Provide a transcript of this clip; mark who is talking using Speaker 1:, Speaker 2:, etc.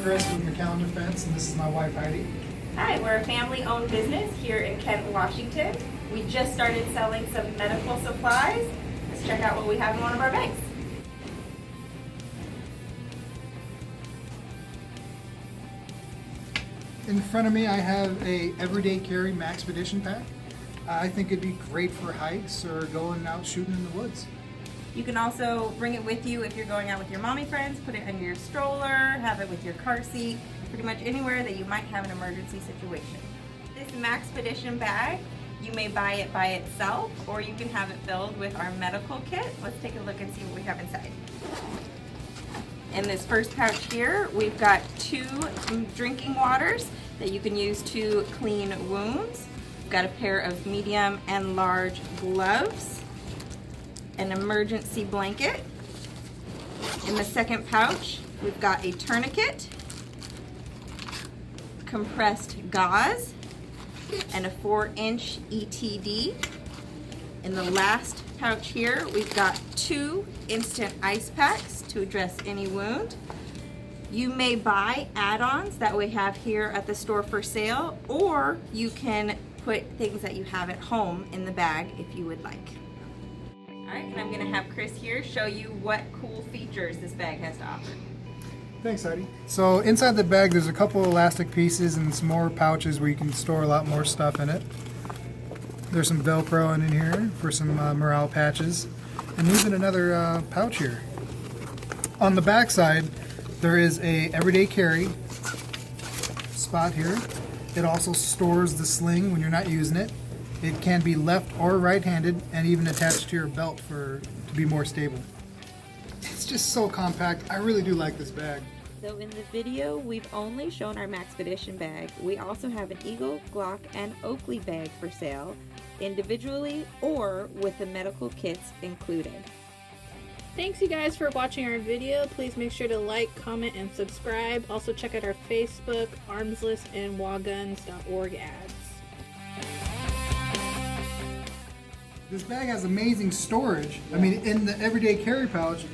Speaker 1: Chris with McAllen Defense, and this is my wife Heidi.
Speaker 2: Hi, we're a family-owned business here in Kent, Washington. We just started selling some medical supplies. Let's check out what we have in one of our bags.
Speaker 1: In front of me I have a everyday carry Maxpedition pack. I think it'd be great for hikes or going out shooting in the woods.
Speaker 2: You can also bring it with you if you're going out with your mommy friends, put it in your stroller, have it with your car seat, pretty much anywhere that you might have an emergency situation. This Maxpedition bag, you may buy it by itself or you can have it filled with our medical kit. Let's take a look and see what we have inside. In this first pouch here, we've got 2 drinking waters that you can use to clean wounds. We've got a pair of medium and large gloves, an emergency blanket. In the second pouch, we've got a tourniquet, compressed gauze, and a 4-inch ETD. In the last pouch here, we've got 2 instant ice packs to address any wound. You may buy add-ons that we have here at the store for sale, or you can put things that you have at home in the bag if you would like. All right, and I'm gonna have Chris here show you what cool features this bag has to offer.
Speaker 1: Thanks, Heidi. So inside the bag there's a couple elastic pieces and some more pouches where you can store a lot more stuff in it. There's some Velcro in here for some morale patches, and even another pouch here. On the back side there is a everyday carry spot here. It also stores the sling when you're not using it. It can be left or right-handed and even attached to your belt to be more stable. It's just so compact. I really do like this bag.
Speaker 2: So in the video, we've only shown our Maxpedition bag. We also have an Eagle, Glock, and Oakley bag for sale, individually or with the medical kits included.
Speaker 3: Thanks you guys for watching our video. Please make sure to like, comment, and subscribe. Also check out our Facebook, Armslist, and Wawguns.org ads.
Speaker 1: This bag has amazing storage. I mean, in the everyday carry pouch,